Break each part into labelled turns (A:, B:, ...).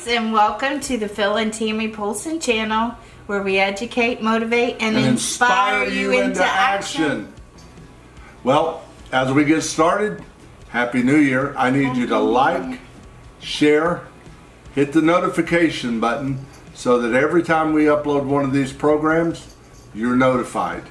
A: guys, and welcome to the Phil and Tammy Polson channel, where we educate, motivate, and inspire you into action.
B: Well, as we get started, Happy New Year. I need you to like, share, hit the notification button so that every time we upload one of these programs, you're notified.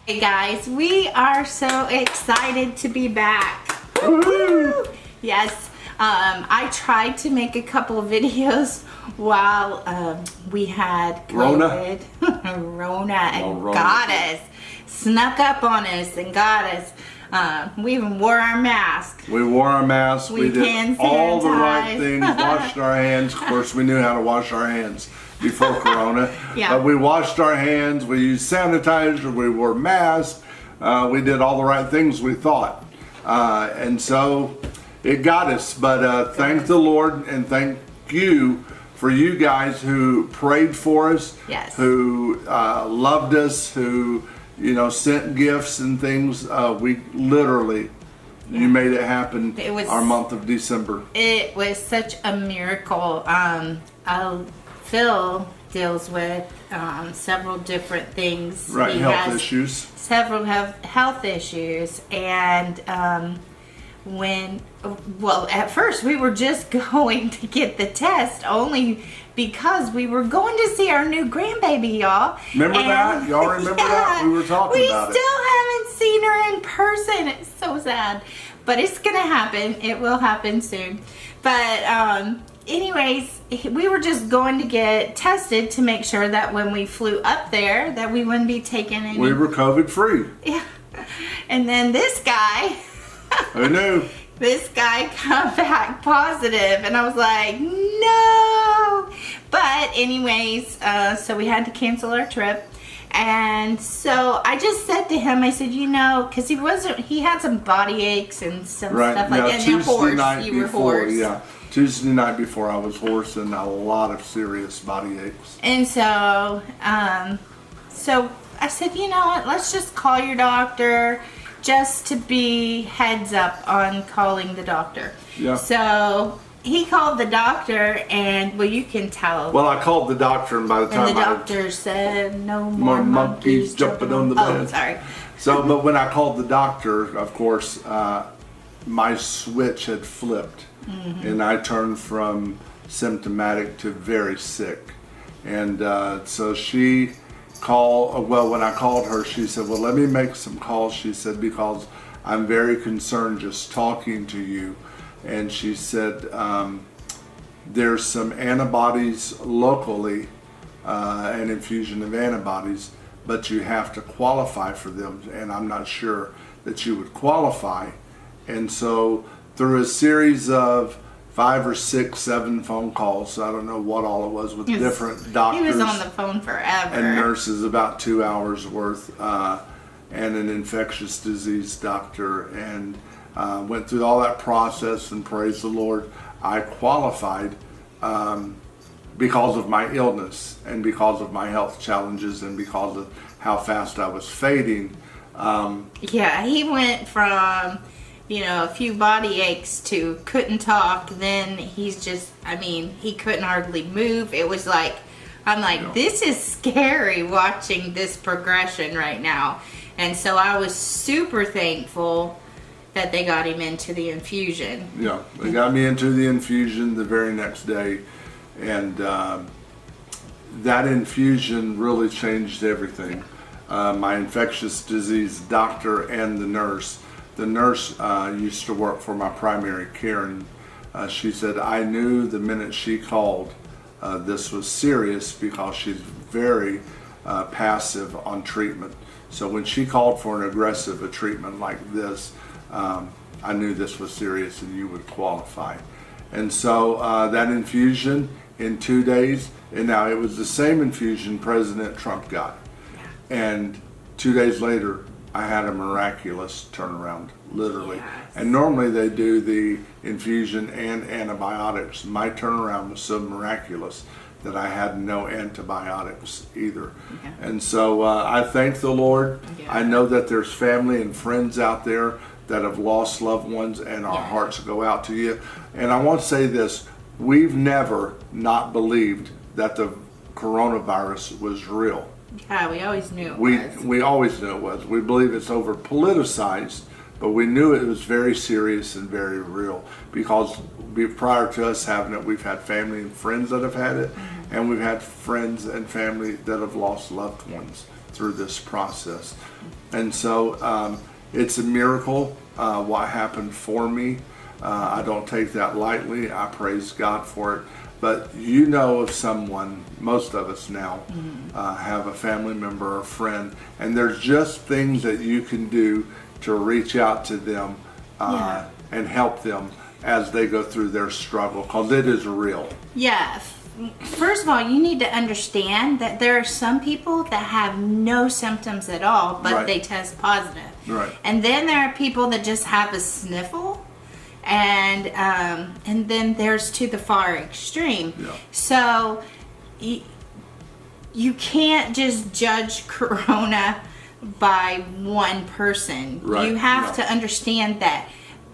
A: Hey guys, we are so excited to be back.
B: Woo-hoo!
A: Yes, I tried to make a couple of videos while we had COVID. Rona and
B: Rona.
A: got us. Snuck up on us and got us. We even wore our mask.
B: We wore our masks. We did
A: hand
B: all the right
A: sanitize.
B: things. Washed our hands. Of course, we knew how to wash our hands before Corona.
A: Yeah.
B: But we washed our hands. We used sanitizer. We wore masks. We did all the right things, we thought. And so it got us. But thank the Lord and thank you for you guys who prayed for us.
A: Yes.
B: Who loved us. Who sent gifts and things. We literally, you made it happen.
A: It was
B: our month of December.
A: It was such a miracle. Phil deals with several different things.
B: Right,
A: He
B: health
A: has
B: issues.
A: several health issues, and at first we were just going to get the test only because we were going to see our new grandbaby, y'all.
B: Remember that? Y'all remember that? We were talking about it.
A: We still haven't seen her in person. It's so sad. But it's going to happen. It will happen soon. But anyways, we were just going to get tested to make sure that when we flew up there that we wouldn't be taking any...
B: We were COVID free.
A: Yeah. And then this guy...
B: Who knew?
A: This guy come back positive, and I was like, no. But anyways, so we had to cancel our trip. And so I just said to him, I said, because he had some body aches and some stuff like that. And
B: Tuesday night
A: you were
B: before,
A: hoarse.
B: yeah. Tuesday night before I was hoarse and a lot of serious body aches.
A: And so, so I said, you know what, let's just call your doctor just to be heads up on calling the doctor.
B: Yeah.
A: So he called the doctor, and you can tell.
B: Well, I called the doctor, and by the time
A: and the doctor said, no more monkeys
B: jumping on the bed.
A: Oh, sorry.
B: So, but when I called the doctor, of course, my switch had flipped, and I turned from symptomatic to very sick. And so she called, when I called her, she said, well, let me make some calls. She said, because I'm very concerned just talking to you. And she said, there's some antibodies locally, an infusion of antibodies, but you have to qualify for them, and I'm not sure that you would qualify. And so through a series of 5 or 6, 7 phone calls, I don't know what all it was, with different doctors.
A: He was on the phone forever.
B: And nurses, about 2 hours worth, and an infectious disease doctor, and went through all that process, and praise the Lord, I qualified because of my illness and because of my health challenges and because of how fast I was fading.
A: Yeah, he went from, a few body aches to couldn't talk. Then he's just, he couldn't hardly move. It was like, I'm like, this is scary watching this progression right now. And so I was super thankful that they got him into the infusion.
B: Yeah, they got me into the infusion the very next day, and that infusion really changed everything. My infectious disease doctor and the nurse used to work for my primary care, and she said, I knew the minute she called this was serious because she's very passive on treatment. So when she called for an aggressive treatment like this, I knew this was serious and you would qualify. And so that infusion in 2 days, and now it was the same infusion President Trump got. And 2 days later, I had a miraculous turnaround, literally.
A: Yes.
B: And normally they do the infusion and antibiotics. My turnaround was so miraculous that I had no antibiotics either.
A: Yeah.
B: And so I thank the Lord.
A: Yeah.
B: I know that there's family and friends out there that have lost loved ones, and our hearts go out to you. And I want to say this, we've never not believed that the coronavirus was real.
A: Yeah, we always knew it was.
B: We always knew it was. We believe it's over politicized, but we knew it was very serious and very real, because prior to us having it, we've had family and friends that have had it, and we've had friends and family that have lost loved ones through this process. And so it's a miracle what happened for me. I don't take that lightly. I praise God for it. But you know of someone, most of us now have a family member or friend, and there's just things that you can do to reach out to them and help them as they go through their struggle, because it is real.
A: Yeah. First of all, you need to understand that there are some people that have no symptoms at all, but they test positive.
B: Right.
A: And then there are people that just have a sniffle, and then there's to the far extreme.
B: Yeah.
A: So you can't just judge corona by one person.
B: Right.
A: You have to understand that,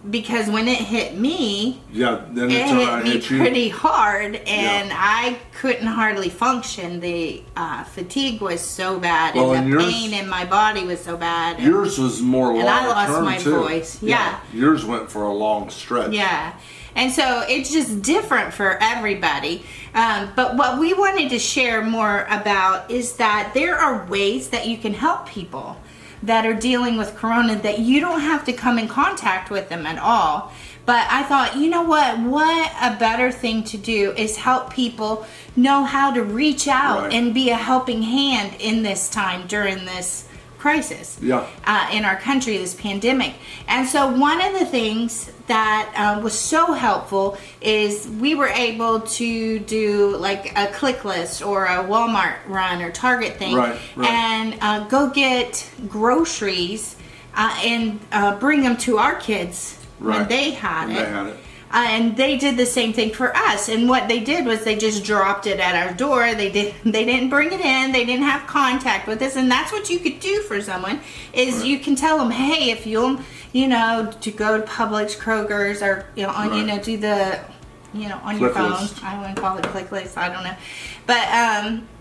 A: because when it hit me,
B: then
A: it hit me
B: hit you
A: pretty hard, and I couldn't hardly function. The fatigue was so bad, and the pain in my body was so bad.
B: Yours was more long term,
A: and I lost my
B: too.
A: voice. Yeah.
B: Yours went for a long stretch.
A: Yeah. And so it's just different for everybody. But what we wanted to share more about is that there are ways that you can help people that are dealing with corona, that you don't have to come in contact with them at all. But I thought, you know what a better thing to do is help people know how to reach out and be a helping hand in this time, during this crisis in our country, this pandemic. And so one of the things that was so helpful is we were able to do like a click list or a Walmart run or Target thing, and go get groceries and bring them to our kids when they had it. And they did the same thing for us. And what they did was they just dropped it at our door. They didn't bring it in. They didn't have contact with us. And that's what you could do for someone, is you can tell them, hey, if you'll, to go to Publix, Kroger's, or do the, on
B: click
A: your phone.
B: List.
A: I wouldn't call it click list. I don't know. But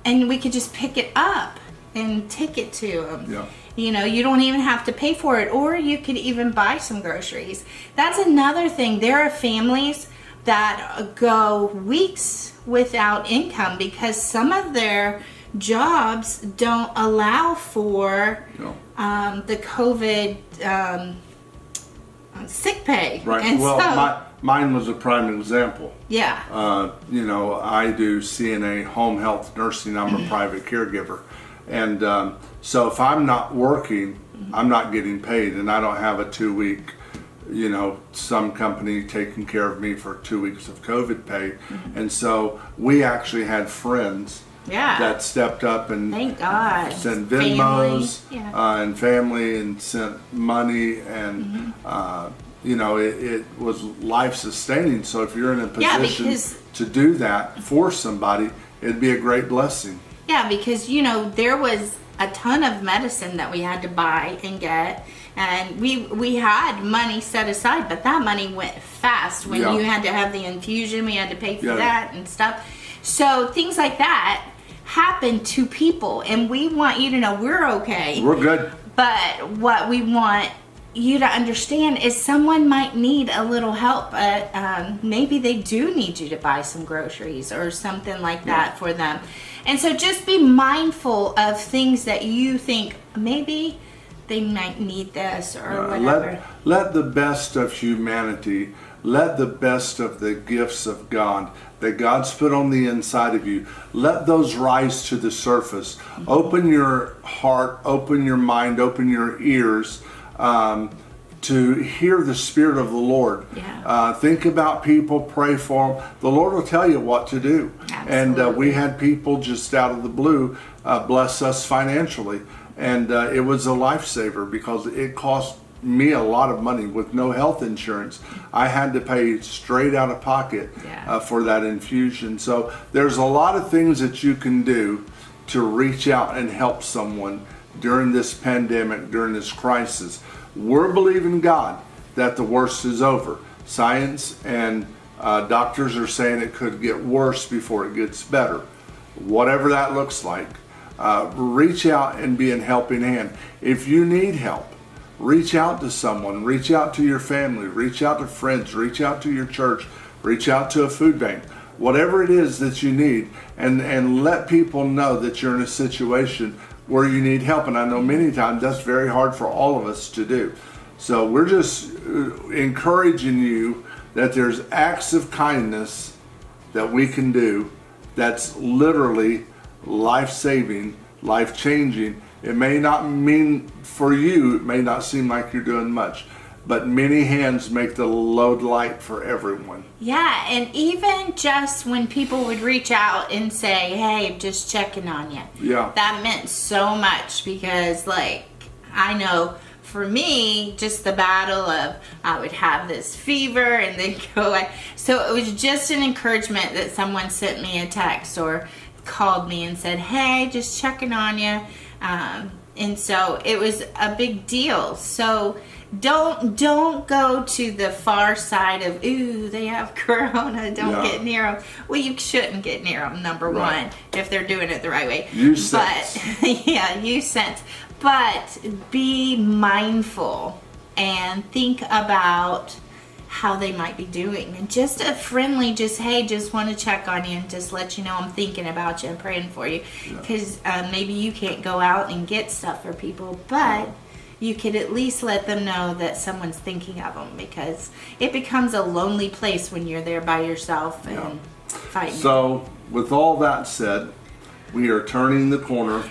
A: and we could just pick it up and take it to them.
B: Yeah.
A: You don't even have to pay for it, or you could even buy some groceries. That's another thing. There are families that go weeks without income because some of their jobs don't allow for the COVID sick pay.
B: Right.
A: And
B: mine was a prime example.
A: Yeah.
B: I do CNA home health nursing. I'm a private caregiver. And so if I'm not working, I'm not getting paid, and I don't have a 2-week, some company taking care of me for 2 weeks of COVID pay. And so we actually had friends that stepped up and
A: thank God
B: sent Venmos and family, and sent money, and it was life sustaining. So if you're in a position to do that for somebody, it'd be a great blessing.
A: Yeah, because, there was a ton of medicine that we had to buy and get. And we had money set aside, but that money went fast. When you had to have the infusion, we had to pay for that and stuff. So things like that happen to people. And we want you to know we're okay.
B: We're good.
A: But what we want you to understand is someone might need a little help. Maybe they do need you to buy some groceries or something like that for them. And so just be mindful of things that you think maybe they might need this or whatever.
B: Let the best of humanity, let the best of the gifts of God that God's put on the inside of you, let those rise to the surface. Mm-hmm. Open your heart, open your mind, open your ears to hear the Spirit of the Lord. Yeah. Think about people, pray for them. The Lord will tell you what to do. Absolutely. And we had people just out of the blue bless us financially. And it was a lifesaver because it cost me a lot of money with no health insurance. I had to pay straight out of pocket for that infusion. So there's a lot of things that you can do to reach out and help someone during this pandemic, during this crisis. We're believing God that the worst is over. Science and Doctors are saying it could get worse before it gets better. Whatever that looks like, reach out and be a helping hand. If you need help, reach out to someone, reach out to your family, reach out to friends, reach out to your church, reach out to a food bank, whatever it is that you need, and let people know that you're in a situation where you need help. And I know many times that's very hard for all of us to do. So we're just encouraging you that there's acts of kindness that we can do that's literally life-saving, life-changing. It may not mean for you, it may not seem like you're doing much, but many hands make the load light for everyone.
A: Yeah, and even just when people would reach out and say, hey, just checking on you.
B: Yeah.
A: That meant so much because, like, I know for me, just the battle of I would have this fever and then go away. So it was just an encouragement that someone sent me a text or called me and said, hey, just checking on you. And so it was a big deal. So don't go to the far side of, ooh, they have corona, don't get near them. Well, you shouldn't get near them, number one, if they're doing it the right way.
B: Use sense.
A: Yeah, use sense. But be mindful and think about how they might be doing. And just a friendly, hey, just want to check on you and just let you know I'm thinking about you and praying for you. Because maybe you can't go out and get stuff for people, but you could at least let them know that someone's thinking of them, because it becomes a lonely place when you're there by yourself and fighting.
B: So with all that said, we are turning the corner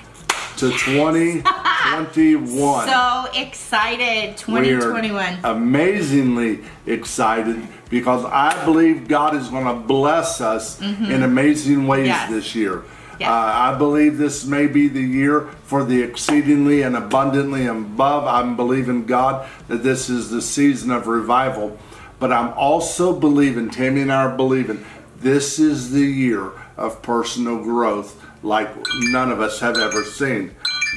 B: to 2021.
A: So excited, 2021.
B: We're amazingly excited because I believe God is going to bless us in amazing ways this year.
A: Yes.
B: I believe this may be the year for the exceedingly and abundantly above. I'm believing God that this is the season of revival. But I'm also believing, Tammy and I are believing, this is the year of personal growth like none of us have ever seen.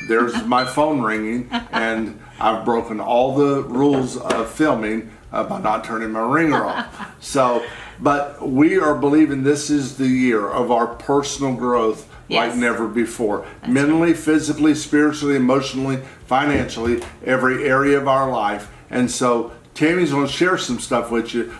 B: There's my phone ringing, and I've broken all the rules of filming by not turning my ringer off. So, but we are believing this is the year of our personal growth like never before. That's mentally, physically, spiritually, emotionally, financially, every area of our life. And so Tammy's going to share some stuff with you,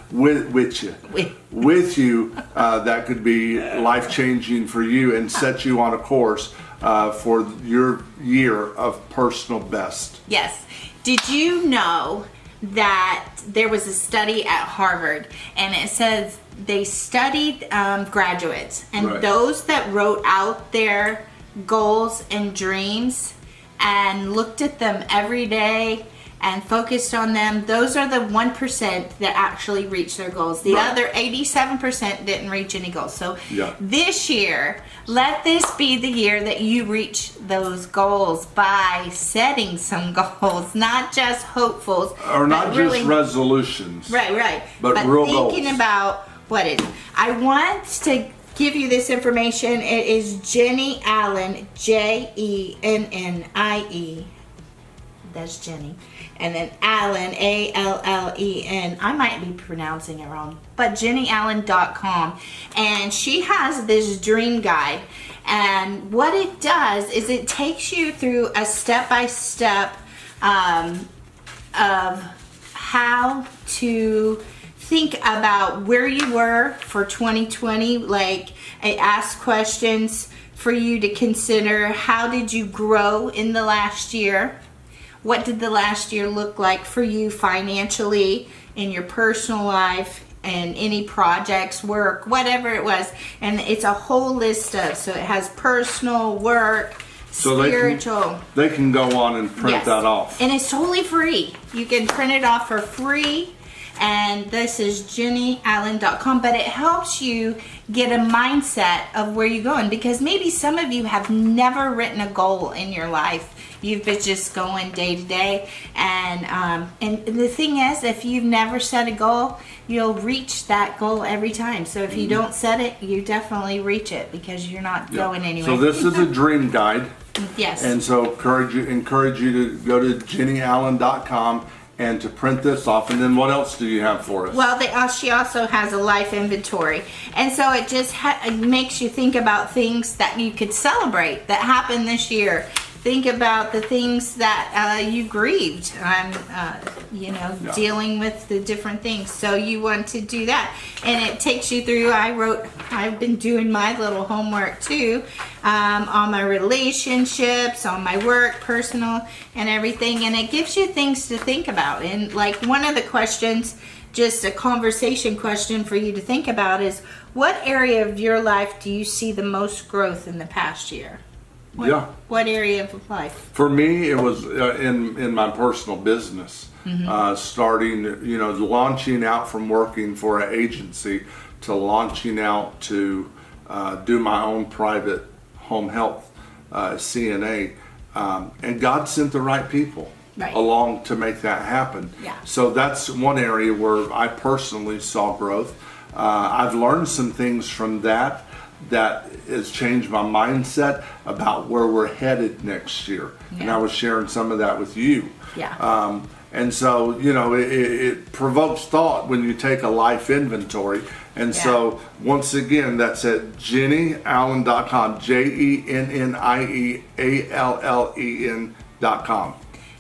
B: that could be life-changing for you and set you on a course for your year of personal best.
A: Yes. Did you know that there was a study at Harvard, and it says they studied graduates, and those that wrote out their goals and dreams and looked at them every day and focused on them, those are the 1% that actually reach their goals. The other 87% didn't reach any goals. So this year, let this be the year that you reach those goals by setting some goals, not just hopefuls.
B: Or not just resolutions.
A: Right.
B: But real
A: thinking
B: goals.
A: about what it is. I want to give you this information. It is Jennie Allen, Jennie. That's Jennie. And then Allen, Allen. I might be pronouncing it wrong, but JennieAllen.com. And she has this dream guide. And what it does is it takes you through a step-by-step of how to think about where you were for 2020. Like, it asks questions for you to consider. How did you grow in the last year? What did the last year look like for you financially, in your personal life, and any projects, work, whatever it was? And it's a whole list of, so it has personal, work, spiritual.
B: They can go on and print that off.
A: And it's totally free. You can print it off for free. And this is JennieAllen.com, but it helps you get a mindset of where you're going, because maybe some of you have never written a goal in your life. You've been just going day to day, and the thing is, if you've never set a goal, you'll reach that goal every time. So if you don't set it, you definitely reach it, because you're not going anywhere.
B: So this is a dream guide.
A: Yes.
B: And so encourage you to go to JennieAllen.com and to print this off. And then what else do you have for us?
A: Well, she also has a life inventory. And so it just it makes you think about things that you could celebrate that happened this year. Think about the things that you grieved. Dealing with the different things. So you want to do that. And it takes you through, I've been doing my little homework too, on my relationships, on my work, personal, and everything. And it gives you things to think about. And like one of the questions, just a conversation question for you to think about is, what area of your life do you see the most growth in the past year? What area of life?
B: For me, it was in my personal business. Starting, launching out from working for an agency to launching out to do my own private home health CNA. And God sent the right people along to make that happen.
A: Yeah.
B: So that's one area where I personally saw growth. I've learned some things from that has changed my mindset about where we're headed next year.
A: Yeah.
B: And I was sharing some of that with you.
A: Yeah.
B: And so, it provokes thought when you take a life inventory. And so, once again, that's at JennieAllen.com, JennieAllen.com.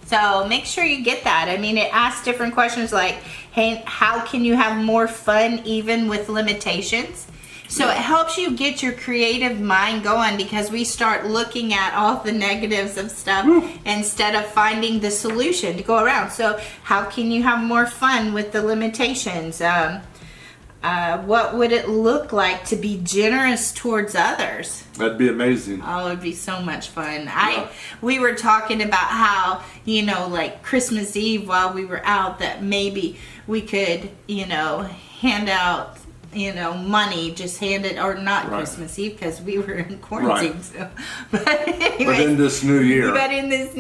A: So make sure you get that. I mean, it asks different questions like, hey, how can you have more fun even with limitations? So it helps you get your creative mind going, because we start looking at all the negatives of stuff instead of finding the solution to go around. So how can you have more fun with the limitations? What would it look like to be generous towards others?
B: That'd be amazing.
A: Oh, it'd be so much fun. We were talking about how, like Christmas Eve while we were out, that maybe we could, hand out money, just hand it, or not Christmas Eve because we were in quarantine.
B: Right.
A: So, but anyway,
B: But in this new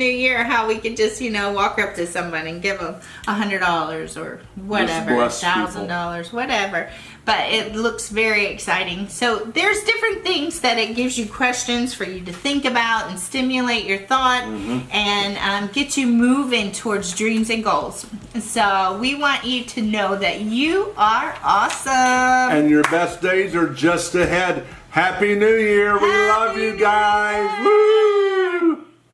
B: year,
A: how we could just walk up to someone and give them $100 or whatever, $1,000, whatever. But it looks very exciting. So there's different things that it gives you questions for you to think about and stimulate your thought and get you moving towards dreams and goals. So we want you to know that you are awesome.
B: and your best days are just ahead. Happy New Year. We love you guys. Woo!